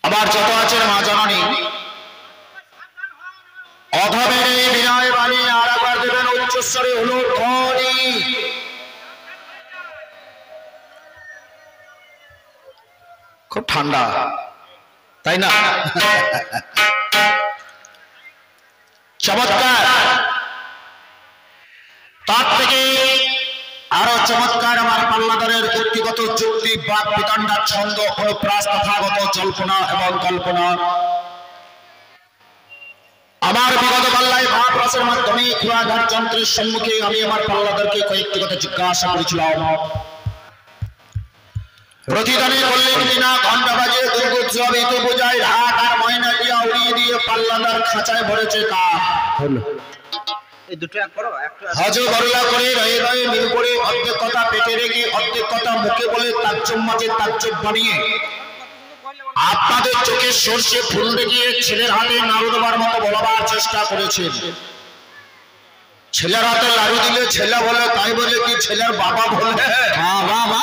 আবার যত আছেন মা জননী অধমের এই বিনয় বাণী আর একবার দেবেন উচ্চস্বরে হলো ধ্বনি। খুব ঠান্ডা তাই না? চমৎকার। তার থেকে আরো চমৎকার আমার পাল্লাদারের ব্যক্তিগত যুক্তি বাক বিতণ্ডা ছন্দ অনুপ্রাস তথাগত জল্পনা এবং কল্পনা আমার বিগত পাল্লায় মহাপ্রাসের মাধ্যমে ক্ষুরাঘাত যন্ত্রের সম্মুখে আমি আমার পাল্লাদারকে কয়েকটি কথা জিজ্ঞাসা করেছিলাম। প্রতিদানে বললেন কিনা ঘন্টা বাজে দুর্গোৎসব ইতু পূজায় ঢাক আর ময়না দিয়া উড়িয়ে দিয়ে পাল্লাদার খাঁচায় ভরেছে কাক। হজে বরলা করে রয়ে রয়ে মিল করে অর্ধেক কথা পেটে রেখে অর্ধেক কথা মুখে বলে তাজ্জব মাঝে তাজ্জব বানিয়ে আপনাদের চোখে সর্ষে ফুল দেখিয়ে ছেলের হাতে নাড়ু দেবার মতো বলবার চেষ্টা করেছেন। ছেলের হাতে লাড়ু দিলে ছেলে বলে তাই বলে কি ছেলের বাবা বলে? বাবা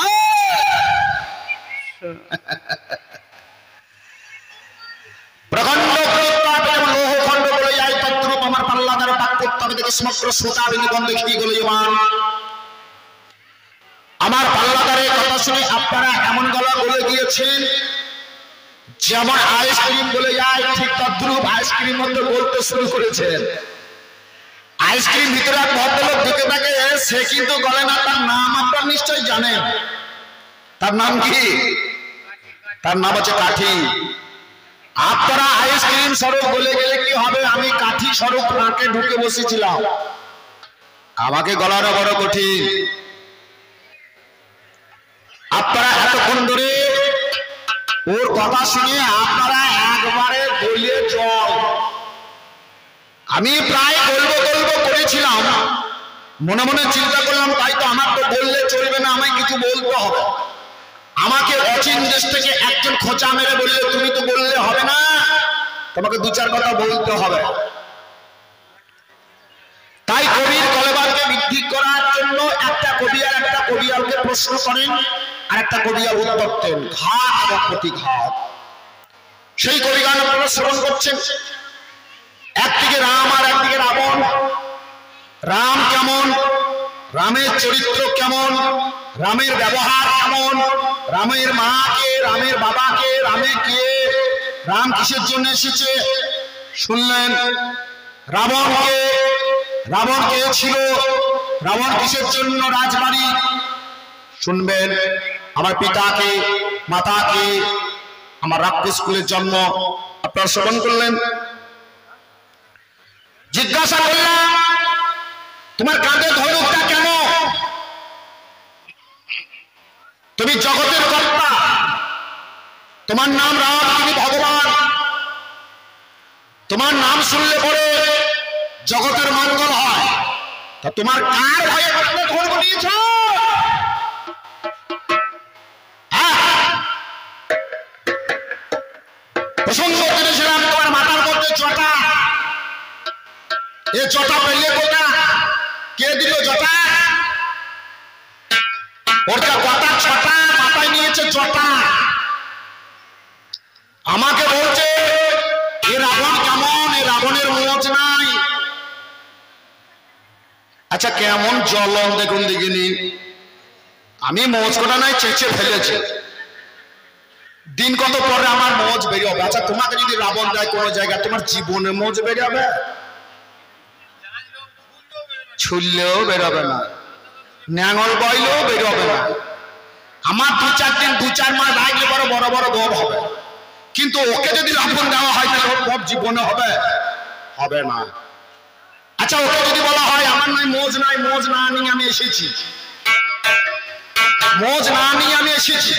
প্রখণ্ড প্রতাপ যেমন লৌহখণ্ড বলে যায় তদ্রূপ আমার পাল্লাদার বাক্যোত্তর থেকে সমগ্র শ্রোতাবৃন্দ দেখিয়ে গেল। আমার পাল্লাদারের কথা শুনে আপনারা এমন গলা বলে গিয়েছেন যেমন আইসক্রিম বলে যায় ঠিক তদ্রূপ আইসক্রিম মধ্যে বলতে শুরু করেছেন। আইসক্রিম ভিতরে এক ভদ্রলোক ঢুকে থাকে, সে কিন্তু গলে না। তার নাম আপনারা নিশ্চয়ই জানেন। তার নাম কি? তার নাম হচ্ছে কাঠি। আপনারা আইসক্রিম স্বরূপ বলে গেলে কি হবে? আমি কাঠি স্বরূপ নাকে ঢুকে বসেছিলাম, আমাকে গলানো বড় কঠিন। আপনারা এতক্ষণ ধরে ওর কথা শুনে আপনারা একবারে গলিয়ে জল। আমি প্রায় গল্প করেছিলাম, মনে মনে চিন্তা করলাম তাই তো আমার তো বললে চলবে না, আমায় কিছু বলতে হবে। আমাকে অচিন দেশ থেকে একজন খোঁচা মেরে বললে তুমি তো বললে হবে না, তোমাকে দু চার কথা বলতে হবে। তাই কবির কলেবরকে বৃদ্ধি করার জন্য একটা কবি আর একটা কবিয়ালকে প্রশ্ন করেন আর একটা কবিয়াল উত্তর দেন, ঘাত এবং প্রতিঘাত। সেই কবিগান আপনারা শ্রবণ করছেন। একদিকে রাম আর একদিকে রাবণ। রাম কেমন, রামের চরিত্র কেমন, রামের ব্যবহার কেমন, রামের মাকে, রামের বাবাকে, রামে কে, রাম কিসের জন্য এসেছে শুনলেন। রাবণকে, রাবণ কে ছিল, রাবণ কিসের জন্য রাজবাড়ি শুনবেন। আমার পিতাকে, মাতাকে, আমার রাক্ষস কুলের জন্ম আপনারা শ্রবণ করলেন। জিজ্ঞাসা করলাম তোমার কাঁধে ধনুকটা কেন? তুমি জগতের কর্তা, তোমার নাম রাম, তুমি ভগবান। তোমার নাম শুনলে পরে জগতের মঙ্গল হয়, তা তোমার কার ভয়ে কাঁধে ধনুক নিয়েছ? প্রসঙ্গ করেছিলাম তোমার মাথার মধ্যে জটা, এ জটা পেলে কোথা? কে দিল জটা? ওর যা কথা ছটা, মাথায় নিয়েছে জটা। আমাকে বলছে এ রাবণ কেমন, এ রাবণের মোচ নাই। আচ্ছা কেমন জ্বলন দেখুন দেখিনি। আমি মোচ কটা নাই চেঁচে ফেলেছি, দিন কত পরে আমার মোচ বেরিয়ে। আচ্ছা তোমাকে যদি রাবণ দেয় কোনো জায়গায়, তোমার জীবনে মোচ বেরোবে? ছুললেও বেরোবে না, ন্যাঙল বইলেও বেরোবে না। আমার দু চার দিন, দু চার মাস রাখলে বড় বড় বড় গোপ হবে, কিন্তু ওকে যদি রাবণ দেওয়া হয় তাহলে ওর গোপ জীবনে হবে? হবে না। আচ্ছা ওকে যদি বলা হয় আমার নয় মোজ নাই, মোজ না নিয়ে আমি এসেছি, মোজ না নিয়ে আমি এসেছি,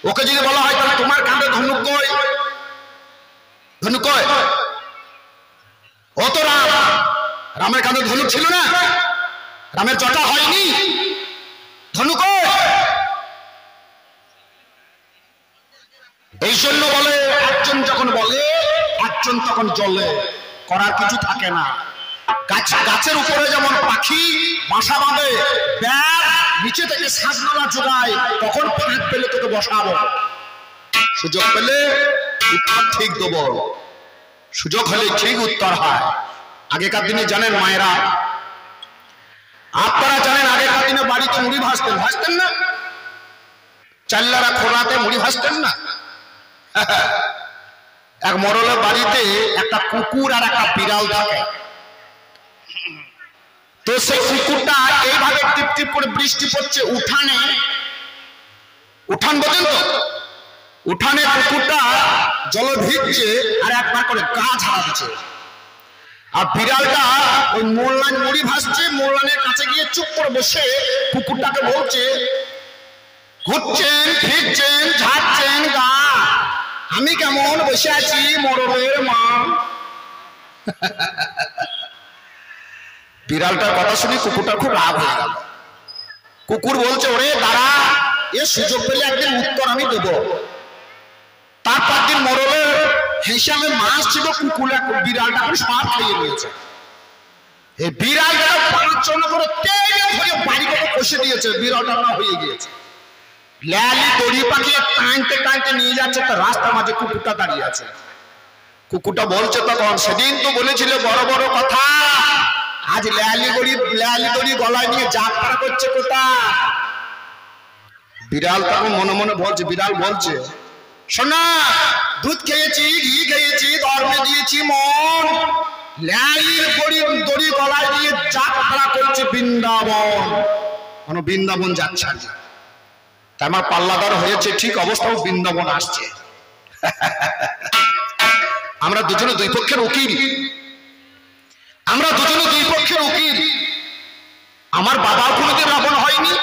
ওকে যদি বলা হয় তাহলে তোমার কাঁধে ধনুক কই? ধনুক কই? ও তো রাম, রামের কাঁধে ধনুক ছিল না, রামের জটা হয়নি, ধনুক কই? এই জন্য বলে একজন যখন বলে একজন তখন জ্বলে, করার কিছু থাকে না। গাছের উপরে যেমন পাখি বাসা বাঁধে, ব্যাগ নিচে থেকে শ্বাসনালা জোগায়, তখন ফাঁক পেলে তোকে বসাবো, সুযোগ পেলে উত্তর ঠিক দেবো, সুযোগ হলে ঠিক উত্তর হয়। আগেকার দিনে জানেন মায়েরা, আপনারা জানেন আগেকার দিনে বাড়িতে মুড়ি ভাজতেন না? চাল্লারা খোলাতে মুড়ি ভাজতেন না? এক মরলের বাড়িতে একটা কুকুর আর একটা বিড়াল থাকে। তো সেই কুকুরটা এইভাবে টিপ টিপ করে বৃষ্টি পড়ছে উঠানে, উঠান বোঝেন তো, উঠানে কুকুরটা জল ভিজছে আর একবার করে গা ঝাড়াচ্ছে, আর বিড়ালটা ওই মোল্লান মুড়ি ভাসছে, মোল্লানের কাছে গিয়ে চুপ করে বসে কুকুরটাকে বলছে, ঘুরছেন ফিরছেন ঝাড়ছেন গা, আমি কেমন বসে আছি মরবের মা। বিড়ালটার কথা শুনে কুকুরটা খুব রাগ হয়ে গেল। কুকুর বলছে, ওরে দাঁড়া, এ সুযোগ পেলে একদিন উত্তর আমি দেবো। তারপর দিন মরলের হিসাবে মাছ ছিল, কুকুর বিড়ালটা সব খাইয়ে নিয়েছে। এই বিড়ালটা 5 জন করে তেড়ে ধরে বাড়ি করে কষে দিয়েছে, বিড়ালটা না হয়ে গিয়েছে। ল্যালি দড়ি পাকিয়ে টানতে টানতে নিয়ে যাচ্ছে, তো রাস্তার মাঝে কুকুরটা দাঁড়িয়ে আছে। কুকুরটা বলছে, তখন সেদিন তো বলেছিলে বড় বড় কথা, আজ ল্যালি দড়ি গলায় নিয়ে যাত্রা করছে কোথায়? বিড়াল তখন মনে মনে বলছে, বিড়াল বলছে, শোনা, দুধ খেয়েছি, ঘি খেয়েছি, ধর্মে দিয়েছি মন, ল্যালির দড়ি গলায় দিয়ে যাত্রা করছে বৃন্দাবন। মানে বৃন্দাবন যাচ্ছে আর কি। তাই আমার পাল্লাদার হয়েছে ঠিক অবস্থাও বৃন্দাবন আসছে। আমরা দুজনে দুই পক্ষের উকিল, আমরা দুজনে দুই পক্ষের উকিল। আমার বাবা কোনোদিন রাবণ হয়নি,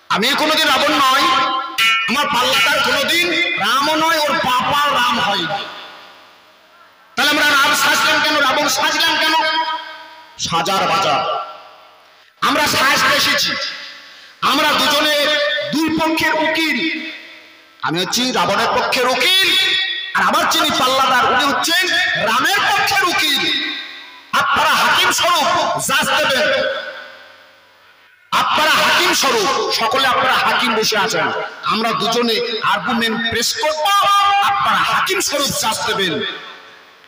আমি কোনোদিন রাবণ নয়, আমার পাল্লাদার কোনোদিন রামও নয়, ওর বাবা রাম হয়নি। তাহলে আমরা রাম সাজলাম কেন, রাবণ সাজলাম কেন? সাজার বাজার আমরা সাজতে এসেছি। আমরা দুজনে দুই পক্ষের উকিল। আমি হচ্ছি রাবণের পক্ষের উকিল, আর আমার যিনি পাল্লাদার উনি হচ্ছেন রামের পক্ষের উকিল। আপনারা হাকিম স্বরূপ জাজ দেবেন, আপনারা হাকিম স্বরূপ, সকলে আপনারা হাকিম বসে আছেন। আমরা দুজনে আর্গুমেন্ট প্রেস করব, আপনারা হাকিম স্বরূপ জাজ দেবেন,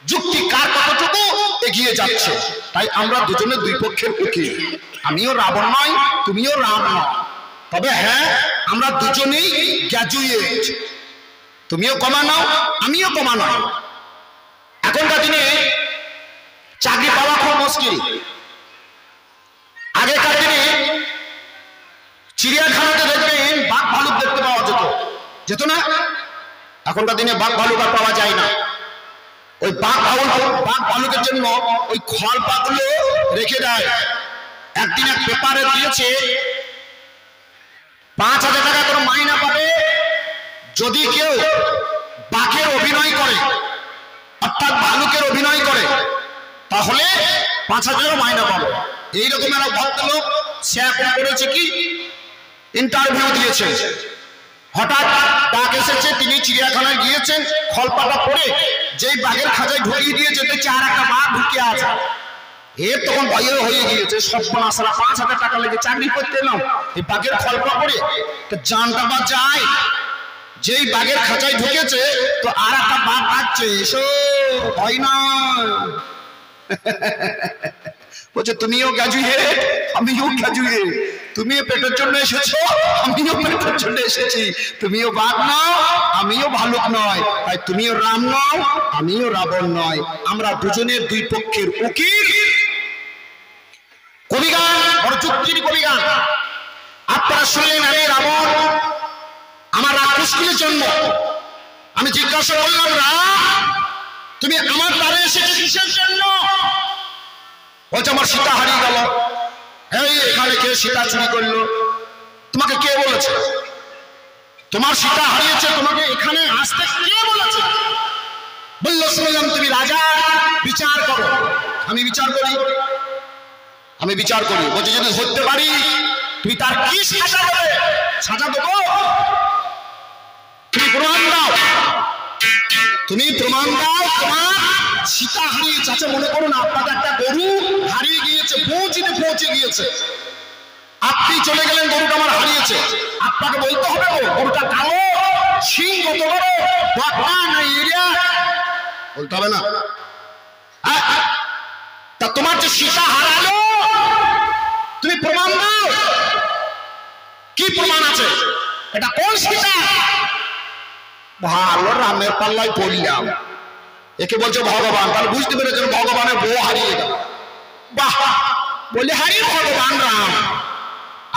যুক্তি কার কতটুকু এগিয়ে যাচ্ছে। তাই আমরা দুজনে দুই পক্ষের উকিল। আমিও রাবণ নয়, তুমিও রাম নয়, তবে হ্যাঁ আমরা দুজনেই গ্র্যাজুয়েট। তুমিও কমা নাও, আমিও কমা নাও। এখনকার দিনে চাকরি পাওয়া খুব মুশকিল। আগেকার দিনে চিড়িয়াখানাতে দেখবেন বাঘ ভালুক দেখতে পাওয়া যেত না? এখনকার দিনে বাঘ ভালুক আর পাওয়া যায় না। ওই বাঘ ভালুকের জন্য ওই খড় পাতগুলো রেখে দেয়। একদিন এক পেপারে দিয়েছে 5,000 টাকা করে মাইনা পাবে যদি কেউ বাঘের অভিনয় করে, অর্থাৎ ভালুকের অভিনয় করে, তাহলে 5,000 মাইনা পাবে। এইরকম একটা ভদ্রলোক সে এখন করেছে কি, ইন্টারভিউ দিয়েছে। হঠাৎ ডাক এসেছে, তিনি চিড়িয়াখানায় গিয়েছেন, খলপাটা পরে যেই বাঘের খাঁচায় ঢুকিয়ে দিয়েছে, দেখছে আর একটা বাঘ ঢুকিয়ে আছে। এর তখন ভয় হয়ে গিয়েছে, সর্বনাশরা 5,000 টাকা লেগে চাকরি করতে এলাম, এই বাঘের খলপা পরে তো জানটা বা যায়। যেই বাঘের খাঁচায় ঢুকেছে তো আর একটা বাঘ আসছে, এসো ভয় না। বলছে, তুমিও গ্র্যাজুয়েট, আমিও গ্র্যাজুয়েট, তুমিও পেটের জন্য এসেছো, আমিও পেটের জন্য এসেছি। তুমিও বাঘ নও, আমিও ভালুক নয়, তাই তুমিও রাম নও, আমিও রাবণ নয়। আমরা দুজনের দুই পক্ষের উকিল। কবিগান, বড় যুক্তির কবিগান। আপনারা শুনলেন, আরে রাবণ আমার রাক্ষসকুলের জন্য। আমি জিজ্ঞাসা করলাম, রাম তুমি আমার দ্বারে এসেছো কিসের জন্য? বলছে, আমার সীতা হারিয়ে গেল। এই এখানে কে সীতা চুরি করলো? তোমাকে কে বলেছে? তোমার সীতা হারিয়েছে, তোমাকে এখানে আসতে কে বলেছে? বললো, শুনলাম তুমি রাজা, বিচার করো। আমি বিচার করি, আমি বিচার করি। বলছে, যদি ধরতে পারি তুমি তার কি সাজা দেবে? সাজা দেবো, তুমি প্রমাণ দাও, তুমি প্রমাণ দাও তোমার সীতা হারিয়েছে। আচ্ছা মনে করুন আপনাদের একটা গরু হারিয়ে গিয়েছে, পৌঁছে গিয়েছে, আপনি চলে গেলেন, গরুটা আমার হারিয়েছে। আপনাকে বলতে হবে গরুটা কালো, শিং কত বড়, বকনা না বলতে হবে না? তা তোমার যে সীতা হারালো তুমি প্রমাণ দাও, কি প্রমাণ আছে? এটা কোন সীতা? ভালো রামের পাল্লায় পড়লাম, একে বলছে ভগবান, তাহলে বুঝতে পেরেছেন ভগবানের বউ হারিয়ে গেল। বাহ, বলে হারিয়ে ভগবান রাম।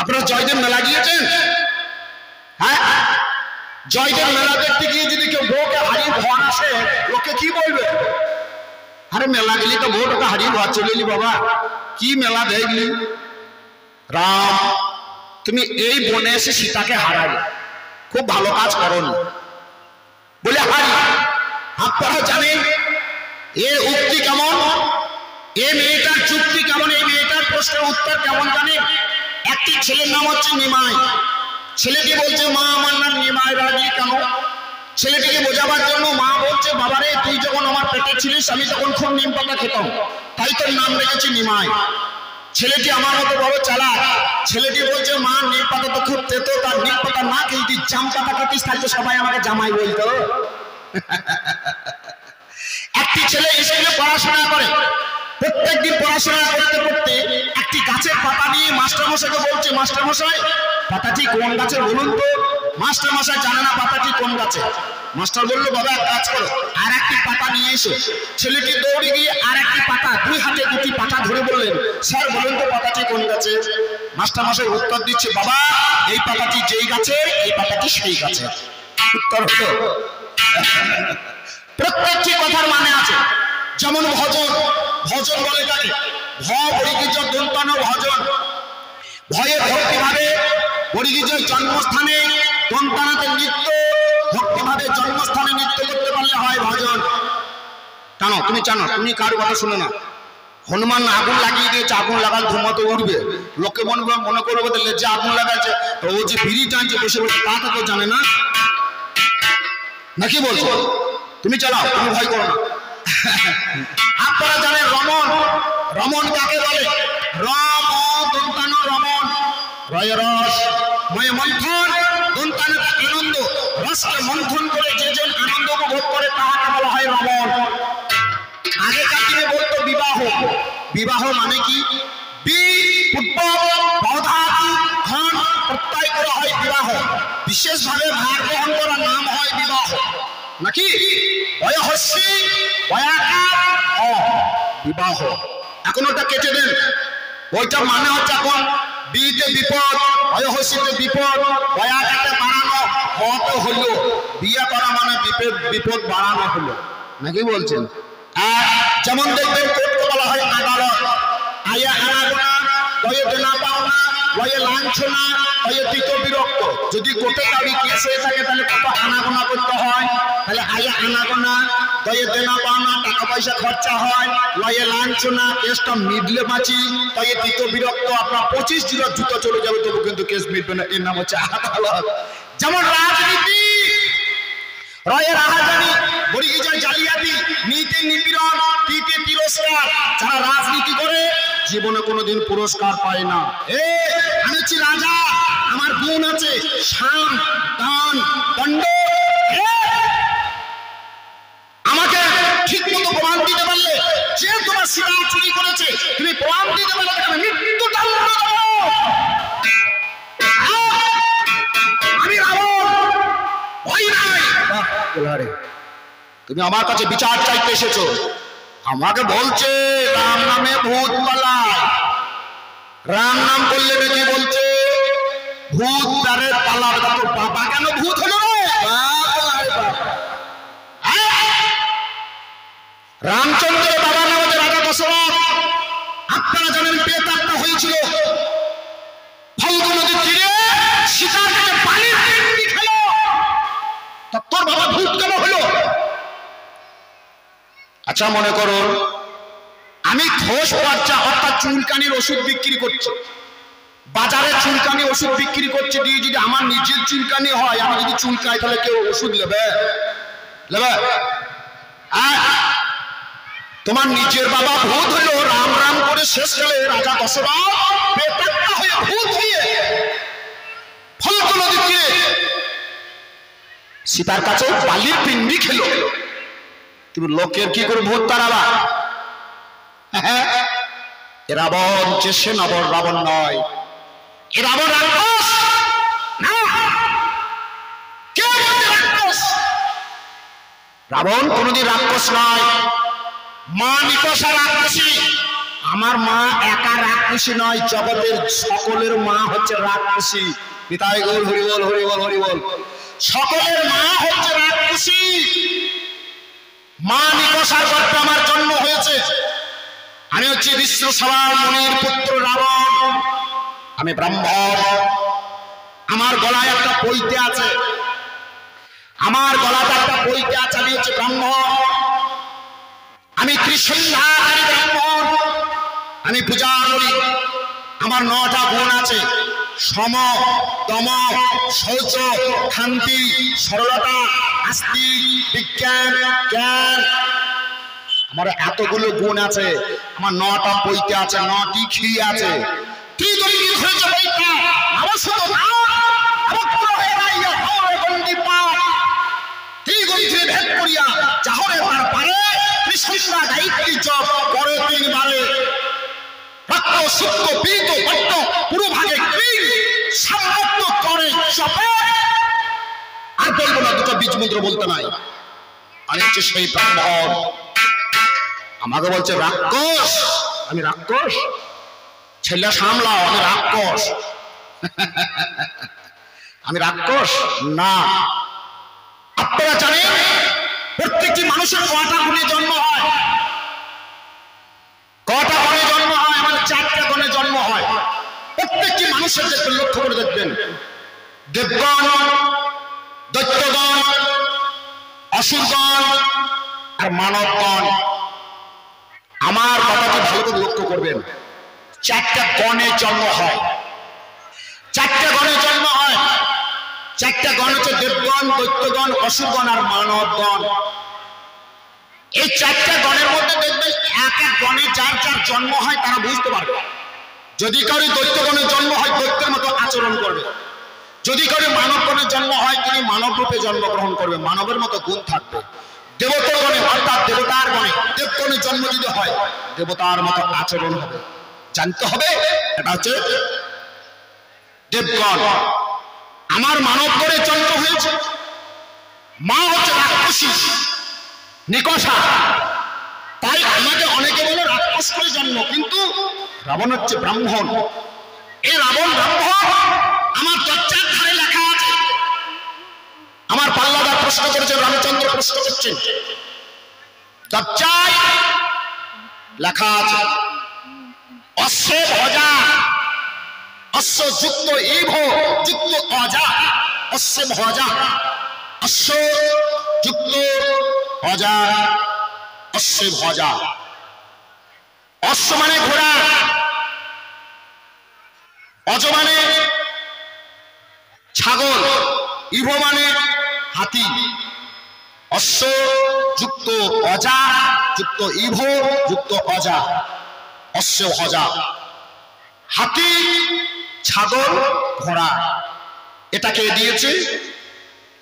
আপনারা জয়দেব মেলা গিয়েছেন? হ্যাঁ, জয়দেব মেলা দেখতে গিয়ে যদি কেউ বউকে হারিয়ে ঘর আসে, লোকে কি বলবে? আরে মেলা গেলি তো বউটাকে হারিয়ে ঘর চলে এলি, বাবা কি মেলা দেখলি? রাম, তুমি এই বনে এসে সীতাকে হারালে, খুব ভালো কাজ করোনি বলে হারি। আপনারা জানেন এর উক্তি কেমন, এ মেয়েটার যুক্তি কেমন, এই মেয়েটার প্রশ্নের উত্তর কেমন জানেন? একটি ছেলের নাম হচ্ছে নিমাই। ছেলেটি বলছে, মা আমার নাম নিমাই, রাজি কেন? ছেলেটিকে বোঝাবার জন্য মা বলছে, বাবারে তুই যখন আমার পেটে ছিলিস আমি তখন খুব নিম পাতা খেতাম, তাই তোর নাম রেখেছি নিমাই। ছেলেটি আমার মতো বড় চালাক। ছেলেটি বলছে, মা নিম পাতা তো খুব তেতো, তার নিম পাতা না খেয়ে তুই জাম পাতা খেতিস, তাই তো সবাই আমাকে জামাই বলতো। একটি ছেলে স্কুলে পড়াশোনা করে, প্রত্যেকদিন পড়াশোনা করতে করতে একটি গাছের পাতা নিয়ে মাস্টারমশাইকে বলছে, মাস্টারমশাই পাতাটি কোন গাছের বলুন তো। মাস্টারমশাই জানে না পাতাটি কোন গাছে। মাস্টার বললো, বাবা এক কাজ করো, আর একটি পাতা নিয়ে এসো। ছেলেটি দৌড়ে গিয়ে আর একটি পাতা, দুই হাতে দুটি পাতা ধরে বললেন, স্যার বলুন তো পাতাটি কোন গাছে। মাস্টারমশাই উত্তর দিচ্ছে, বাবা এই পাতাটি যেই গাছের, এই পাতাটি সেই গাছের। উত্তর হলো প্রত্যেকটি কথার মানে আছে। যেমন ভজন, ভজন বলে তাকে ভ বরিগিজ দন্তানো ভজন। ভয়ে ভক্তিভাবে বরিগিজের জন্মস্থানে দন্তানাতে নৃত্য, ভক্তিভাবে জন্মস্থানে নৃত্য করতে পারলে হয় ভজন। জানো তুমি, জানো তুমি কারো কথা শুনে না। হনুমান আগুন লাগিয়ে দিয়েছে, আগুন লাগাল ধুমা তো উঠবে, লোকে মনে করবে যে আগুন লাগাচ্ছে, তো ও যে বিড়ি টানছে বসে বসে, তা তো কেউ জানে না, নাকি বলছো? তুমি চালাও, তুমি ভয় করো না। আপনারা জানেন রমন, রমন কাকে বলে? রম দন্তানো রমন, রয় রস ময় মন্থন, দন্তানো আনন্দ, রসকে মন্থন করে যে জন আনন্দ উপভোগ করে তাহাকে বলা হয় রমন। আগেকার দিনে বলতো বিবাহ। বিবাহ মানে কি? প্রত্যয় করা হয় বিবাহ, বিশেষভাবে ভার গ্রহণ করার নাম হয় বিবাহ, নাকি? বিবাহ এখন ওটা কেটে দেন, ওইটা মানে হচ্ছে এখন বিতে বিপদ, অয়হসিতে বিপদ, বয়াকাতে বাড়ানো, হতে হলো বিয়ে করা মানে বিপদ বাড়ানো হলো, নাকি বলছেন? যেমন দেখবেন কোর্টকে বলা হয় আদালত। আয়া আনাগোনা, বয়ে দেনা পাওনা, বয়ে লাঞ্ছনা, বয়ে তৃতীয় বিরক্ত। যদি কোর্টে কাউরি কেস হয়ে থাকে তাহলে কত আনাগোনা করতে হয়, তাহলে আয়া আনাগোনা, বয়ে দেনা পাওনা, টাকা পয়সা খরচা হয়, বয়ে লাঞ্ছনা, কেসটা মিটলে বাঁচি, বয়ে তৃতীয় বিরক্ত, আপনার 25 দিনের জুতো চলে যাবে তবু কিন্তু কেস মিটবে না, এর নাম হচ্ছে আদালত। যেমন রাজনীতি, রয়ের রাহাজানি, বরিগিজয় জালিয়াতি, নীতি নিপীড়ন, তীতে তিরস্কার। যারা রাজনীতি করে জীবনে কোনোদিন পুরস্কার পায় না। আমি হচ্ছি রাজা, আমার গুণ আছে, শান দান দণ্ড। আমাকে ঠিক মতো প্রমাণ দিতে পারলে, যে তোমার সীতা চুরি করেছে তুমি প্রমাণ দিতে পারলে মৃত্যু দণ্ড দেব। আমি রাবণ, ভয় নাই। তুমি আমার কাছে বিচার চাইতে এসেছো, আমাকে বলছে রাম নামে ভূত পালায়। রাম নাম বললে নাকি বলছে ভূত তারে পালাবে। তোর বাবা কেন ভূত হলো রে? রামচন্দ্রের বাবার নাম হচ্ছে রাজা দশরথ। আপনারা জানেন প্রেতাত্মা হয়েছিল ফল্গু নদীর তীরে, সীতার কাছে পানির পিণ্ডি খেলো। তোর বাবা ভূত কেন হলো? আচ্ছা মনে করো আমি ঘোষ বাচ্চা অর্থাৎ চুলকানির ওষুধ বিক্রি করছি, বাজারে চুলকানি ওষুধ বিক্রি করছে, দিয়ে যদি আমার নিজের চুলকানি হয়, আমি যদি চুলকাই তাহলে কেউ ওষুধ নেবে? তোমার নিজের বাবা ভূত হলো, রাম রাম করে শেষ গেলে রাজা দশরথ প্রেতাত্মা হয়ে ভূত হয়ে ফল্গু নদীতে সীতার কাছে বালির পিণ্ডি খেলো। তুমি লোকের কি করে ভূত তাড়াবা? রাবণ যে সে নবর রাবণ নয়, এ রাবণ রাক্ষস না। কে বলছে রাক্ষস? রাবণ কোনদিন রাক্ষস নয়। মা নিকষা রাক্ষসী। আমার মা একা রাক্ষসী নয়, জগতের সকলের মা হচ্ছে রাক্ষসী। পিতাই গৌর হরি বল, হরি বল, হরি বল। সকলের মা হচ্ছে রাক্ষসী। মা নিকষার গর্ভে আমার জন্ম হয়েছে। আমি হচ্ছি বিষ্ণু সবার মুনির পুত্র রাবণ। আমি ব্রাহ্মণ। আমার গলায় একটা পৈতে আছে, আমার গলাতে একটা পৈতে আছে। আমি হচ্ছে ব্রাহ্মণ। আমি ত্রিসন্ধ্যাকারী ব্রাহ্মণ। আমি পূজা করি। আমার 9টা গুণ আছে: সম, দম, শৌচ, শান্তি, সরলতা, আস্তি, বিজ্ঞান, জ্ঞান। আমার এতগুলো গুণ আছে। আমার 9টা পৈতে আছে, 9টি খি আছে। আর বলবো না, দুটো বীজ মন্ত্র বলতে নাই। আমি হচ্ছে সেই ব্রাহ্মণ। আমাকে বলছে রাক্ষস। আমি রাক্ষস? ছেলে সামলাও, আমি রাক্ষস। আমি রাক্ষস না। আপনারা জানেন প্রত্যেকটি মানুষের কটা গুণে জন্ম হয়? কটা গুণে জন্ম হয়? আমার 4টা গুণে জন্ম হয়। প্রত্যেকটি মানুষের দেখবেন, লক্ষ্য করে দেখবেন, দেবগণ, দৈত্যগণ, অসুরগণ আর মানবগণ। আমার কথাটি ভালো করে লক্ষ্য করবেন। 4টা গণে জন্ম হয়। 4টা গণে জন্ম হয়। 4টা গণ হচ্ছে দেবগণ, দৈত্যগণ, অসুরগণ আর মানবগণ। এই 4টা গণের মধ্যে দেখবেন এক এক গণে যার যার জন্ম হয় তারা বুঝতে পারবে। যদি কারো দৈত্যগণের জন্ম হয় দৈত্যের মতো আচরণ করবে। যদি কারো মানবগণের জন্ম হয় তিনি মানব রূপে জন্মগ্রহণ করবে, মানবের মতো গুণ থাকবে। দেবতাগণে অর্থাৎ দেবতার গণে, দেবগণের জন্ম যদি হয় দেবতার মতো আচরণ হবে। জানতে হবে এটা হচ্ছে দেবগণ। আমার মানব গণে জন্ম হয়েছে। মা হচ্ছে রাক্ষসী নিকষা। তাই আমাকে অনেকে বলে রাক্ষস করে জন্ম, কিন্তু রাবণ হচ্ছে ব্রাহ্মণ। এই রাবণ ব্রাহ্মণ আমার দরজার ধারে লেখা আছে। আমার পাল্লাদার প্রশ্ন করেছেন, রামচন্দ্র প্রশ্ন করছেন, দরজায় লেখা আছে অশ্ব ভজা, অশ্ব যুক্ত ইভ যুক্ত অজা, অশ্ব ভজা, অশ্ব যুক্ত অজা, অশ্ব ভজা। অশ্ব মানে ঘোড়া, অজ মানে ছাগল, ইভ মানে হাতি। অশ্ব যুক্ত অজা যুক্ত ইভ যুক্ত অজা, অশ্ব ভজা। হাতি, ছাগল, ঘোড়া। এটাকে দিয়েছে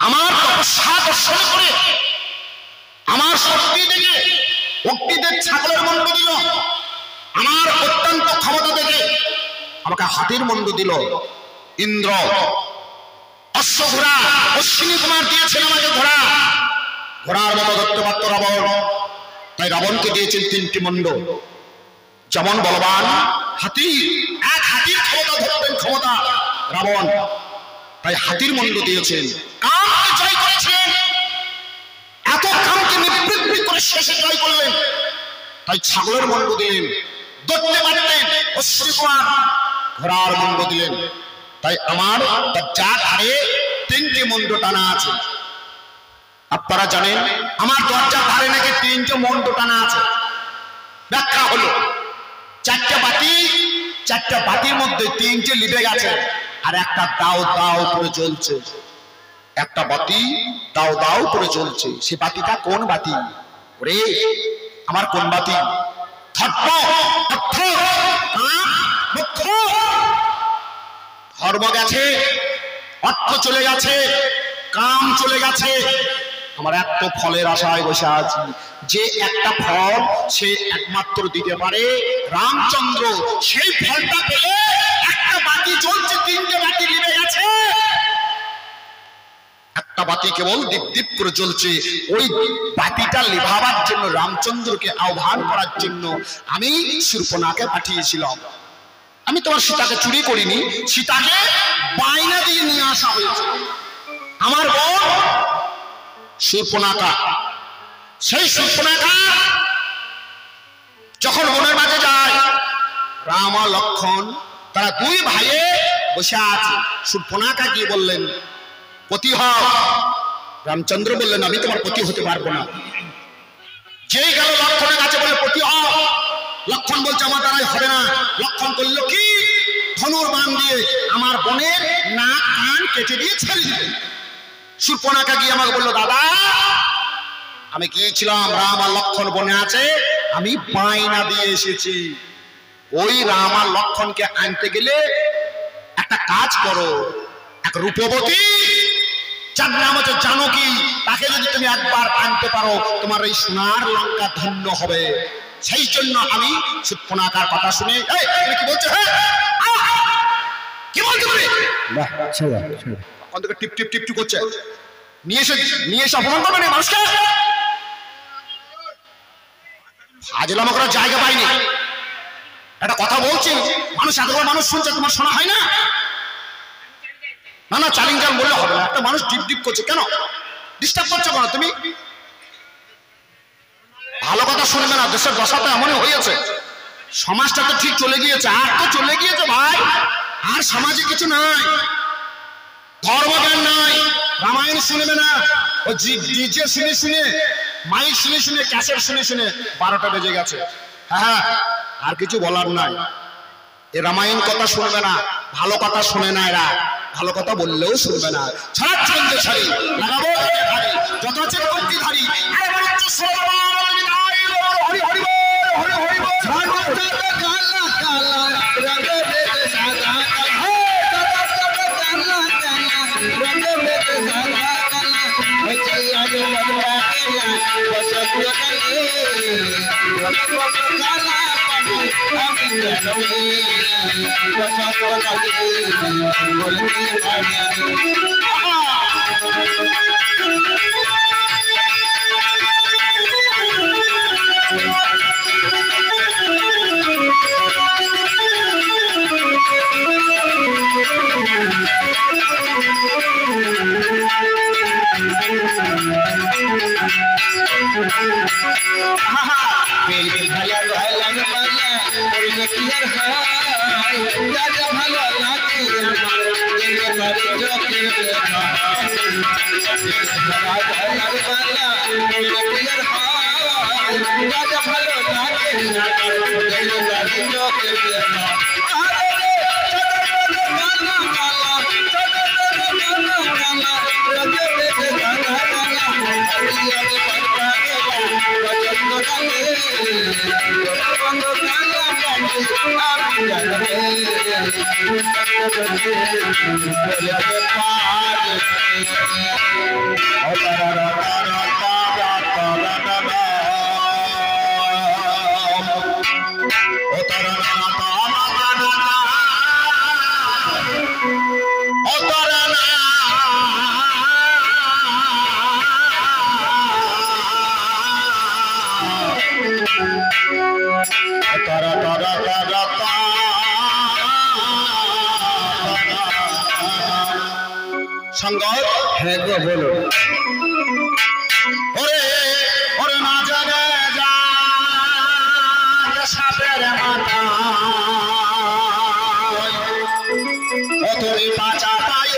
আমার তপস্যা দর্শন করে, আমার শক্তি দেখে অগ্নিদেব ছাগলের মন্ড দিল, আমার অত্যন্ত ক্ষমতা দেখে আমাকে হাতির মন্ড দিল ইন্দ্র। অশ্ব ঘোড়া অশ্বিনী কুমার দিয়েছেন আমাকে ঘোড়া, ঘোড়ার মতো দত্তমাত্র রাবণ। তাই রাবণকে দিয়েছেন 3টি মন্ড। যেমন বলবান হাতি, এক হাতির ক্ষমতা ধরতেন ক্ষমতা রাবণ, তাই হাতির মন্ড দিয়েছেন। কামকে জয় করেছেন, এত কামকে নিবৃত্তি করে শেষে জয় করলেন, তাই ছাগলের মন্ড দিলেন। ধরতে পারতেন অশ্বিনী কুমার, ঘোড়ার মন্ড দিলেন। তাই আমার দরজার ধারে 3টি মন্ড টানা আছে। আপনারা জানেন আমার দরজার ধারে নাকি 3টে মন্ড টানা আছে। ব্যাখ্যা হলো 4টা বাতি, 4টা বাতির মধ্যে 3টে লিভে গেছে আর একটা দাও দাও করে জ্বলছে। একটা বাতি দাও দাও করে জ্বলছে। সে বাতিটা কোন বাতি? ওরে আমার কোন বাতি? ধর্ম গেছে, অর্থ চলে গেছে, কাম চলে গেছে, আমার এত ফলের আশায় বসে আছি, যে একটা ফল সে একমাত্র দিতে পারে রামচন্দ্র। সেই ফলটা পেয়ে একটা বাতি জ্বলছে, তিনটে বাতি নিভে গেছে, একটা বাতি কেবল দীপ দীপ করে জ্বলছে। ওই বাতিটা লিভাবার জন্য, রামচন্দ্রকে আহ্বান করার জন্য আমি শূর্পণখাকে পাঠিয়েছিলাম। আমি তোমার সীতাকে চুরি করিনি, সীতাকে বায়না দিয়ে নিয়ে আসা হয়েছে। আমার বোন শূর্পণখা, সেই শূর্পণখা যখন বনের মাঝে যায়, রাম আর লক্ষণ তারা দুই ভাইয়ে বসে আছে। শূর্পণখা গিয়ে বললেন, পতি হও। রামচন্দ্র বললেন, আমি তোমার পতি হতে পারবো না। যেই গেল লক্ষণের কাছে বলে, পতি হও। লক্ষণ বলছে, আমার দ্বারাই হবে না। লক্ষণ করল কি, ধনুর বাণ দিয়ে আমার বোনের নাক কান কেটে দিয়ে ছেড়ে দিল। শূর্পণখা গিয়ে আমাকে বললো, দাদা আমি গিয়েছিলাম, রাম আর লক্ষণ বনে আছে, আমি বায়না দিয়ে এসেছি। ওই রাম আর লক্ষণকে আনতে গেলে একটা কাজ করো, এক রূপবতী যার নাম হচ্ছে জানকী, তাকে যদি তুমি একবার আনতে পারো, তোমার এই সোনার লঙ্কা ধন্য হবে। সেই জন্য আমি শূর্পণখার কথা শুনে, কি বলছে, কি বলছো তুমি? টিপ টিপ টিপ টিপ করছে, নিয়ে এসে অপমান করবে না মানুষকে। ফাজলামো করার জায়গা পাইনি। একটা কথা বলছি, মানুষ এতবার মানুষ শুনছে, তোমার শোনা হয় না? না না, চালিং চাল বললে হবে না। একটা মানুষ ডিপ ডিপ করছে, কেন ডিস্টার্ব করছো কেন তুমি? ভালো কথা শুনবে না। দেশের দশা তো এমনই হয়েছে, সমাজটা তো ঠিক চলে গিয়েছে। আর তো চলে গিয়েছে ভাই, আর সমাজে কিছু নাই, ধর্মজ্ঞান নাই। রামায়ণ শুনবে না, ও ডিজে শুনে শুনে, মাইক শুনে শুনে, ক্যাসেট শুনে শুনে 12টা বেজে গেছে। হ্যাঁ, আর কিছু বলার নাই। এ রামায়ণ কথা শুনবে না, ভালো কথা শুনে না এরা, ভালো কথা বললেও শুনবে না। ছাড় ছন্দে ছাড়ি লাগাবো যত আছে কন্টি ধারি। হরি হরি হরি হরি সঙ্গত। হ্যাঁ গো বলো। ওরে ওরে না জানে যা সাপের মাথা, ও তুমি বাঁচা পায়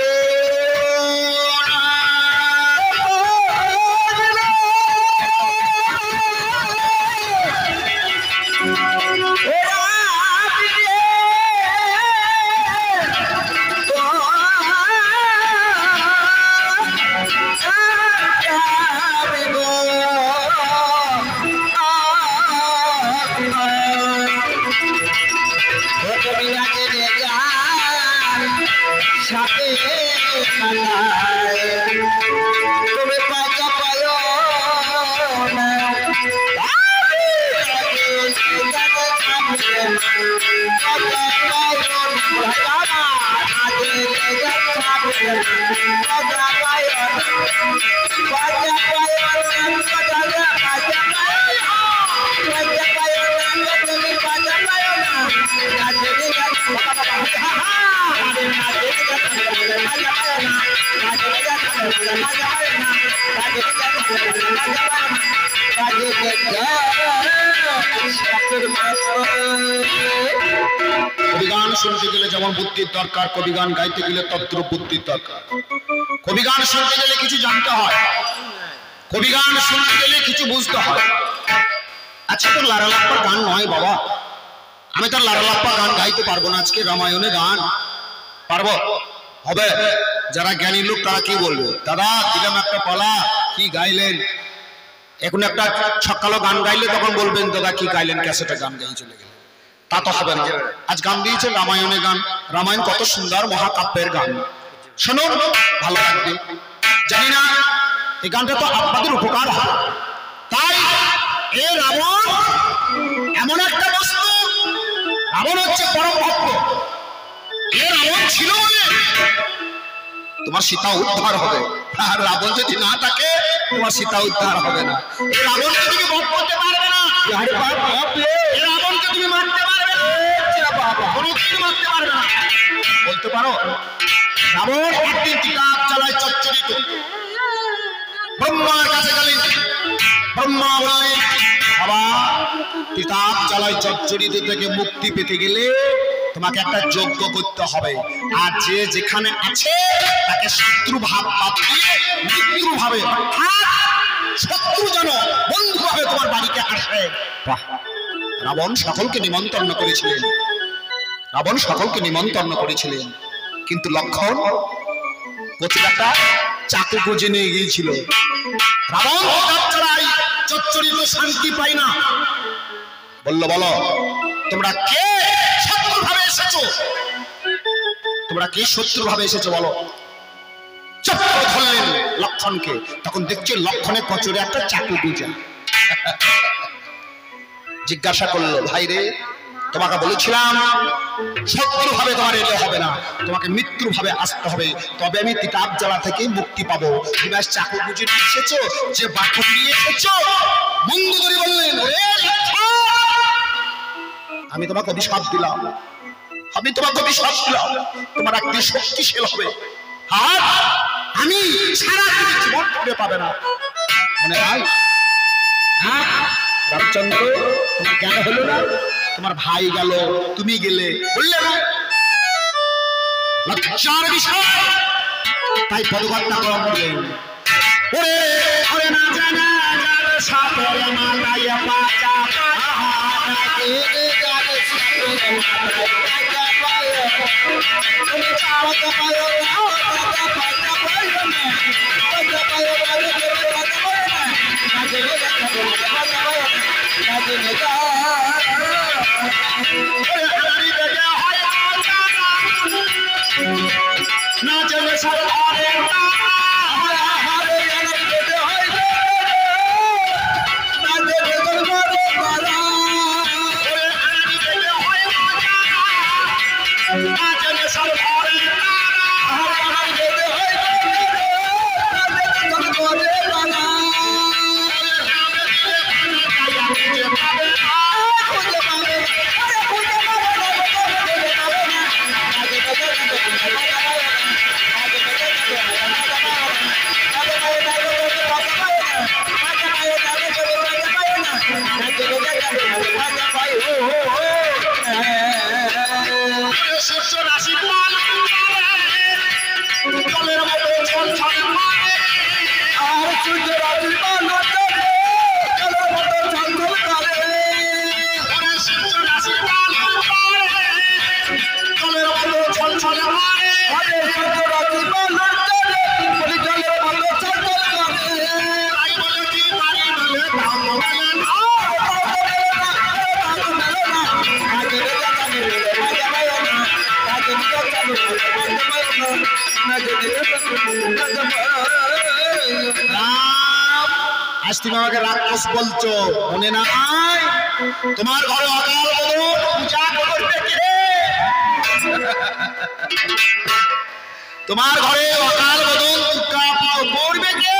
তুমি পাতা পায় কবিগান শুনতে গেলে যেমন বুদ্ধির দরকার, কবিগান গাইতে গেলে তদ্রূপ বুদ্ধির দরকার। কবিগান শুনতে গেলে কিছু জানতে হয়, কবিগান শুনতে গেলে কিছু বুঝতে হয়। আচ্ছা, তো লারালাপ্পার গান নয় বাবা, আমি তো লারালাপ্পা গান গাইতে পারবো না। আজকে রামায়ণে গান পারবো? হবে। যারা জ্ঞানী লোক তারা কি বলবে, দাদা দিলাম একটা পালা, কি গাইলেন? এখন একটা সকালও গান গাইলে তখন বলবেন দাদা কি গাইলেন, ক্যাসেটে গান গাই চলে গেলেন। তা তো হবে না। আজ গান দিয়েছে রামায়ণে গান, রামায়ণ কত সুন্দর মহাকাব্যের গান, শুনুন ভালো লাগবে। জানি না এই গানটা তো আপনাদের উপকার হয়। তাই এ রাবণ এমন একটা বস্তু, রাবণ হচ্ছে পরম ভক্ত। এ রাবণ ছিল বলে তোমার সীতা উদ্ধার হবে, আর রাবণ যদি না থাকে তোমার সীতা উদ্ধার হবে না। এই রাবণকে তুমি বধ করতে পারবে না, এই রাবণকে তুমি মারতে পারবে না, কোনোদিন মারতে পারবে না। বলতে পারো রাবণ একদিন কিতাব চালায় চচ্চরিত, ব্রহ্মার কাছে গেলেন। ব্রহ্মা বললেন বাবা, কিতাব চালায় চচ্চরিত থেকে মুক্তি পেতে গেলে তোমাকে একটা যজ্ঞ করতে হবে, আর যে যেখানে আছে তাকে শত্রু ভাব বাদ দিয়ে মিত্র ভাবে, শত্রু যেন বন্ধু ভাবে তোমার বাড়িতে আসে। রাবণ সকলকে নিমন্ত্রণ করেছিলেন, রাবণ সকলকে নিমন্ত্রণ করেছিলেন, কিন্তু লক্ষণ কচিকাটা চাকু গুজে নিয়ে গিয়েছিল। রাবণ চচ্চরিত শান্তি পাই না, বললো বলো তোমরা কে শত্রু ভাবে এসেছো, তোমরা কে শত্রু ভাবে এসেছো বলো। চক্র ধরলেন লক্ষণকে, তখন দেখছে লক্ষণে কচরে একটা চাকু গুজা। জিজ্ঞাসা করলো ভাই রে, তোমাকে বলেছিলাম শত্রু ভাবে তোমার এলে হবে না, তোমাকে মৃত্যু ভাবে আসতে হবে, তবে আমি কিতাব জ্বালা থেকে মুক্তি পাবো। তুমি আজ চাকু গুজে নিয়ে এসেছো, যে বাক্য নিয়ে এসেছো। মঙ্গোদরি বললেন আমি তোমাকে অভিশাপ দিলাম, আমি তোমাকে অভিশাপ দিলাম, তোমার একটি শক্তিশাল হবে, আর আমি সারা জীবন ফিরে পাবে না। মনে হয় হ্যাঁ রামচন্দ্র, তোমার জ্ঞান হলো না, তোমার ভাই গেল তুমি গেলে, বললে না লজ্জার বিষয়। তাই পদঘটনা গ্রহণ করলেন। ওরে ওরে না জানা জান সাপের মাথায় পাচা, আহাকে জান সাপের মাথায় পাচা পায়, তুমি পাচা পায় না, পাচা পাচা পায় না, পাচা পায় পাচা পায় না, নাচে পাচা পায় না, নাচে না। ওরে হারি দেখে হয় না চলে সব আরে না, হারে জানা দেখে হয় না দেখে মরে মারা। ওরে হারি দেখে হয় না চলে সব আরে না, হারে দেখে হয় না দেখে মরে মারা। আজ তুমি আমাকে রাক্ষস বলছো, মনে নাই তোমার ঘরে অকাল বোধন পূজা করবে কে? তোমার ঘরে অকাল বোধন পূজা করবে কে?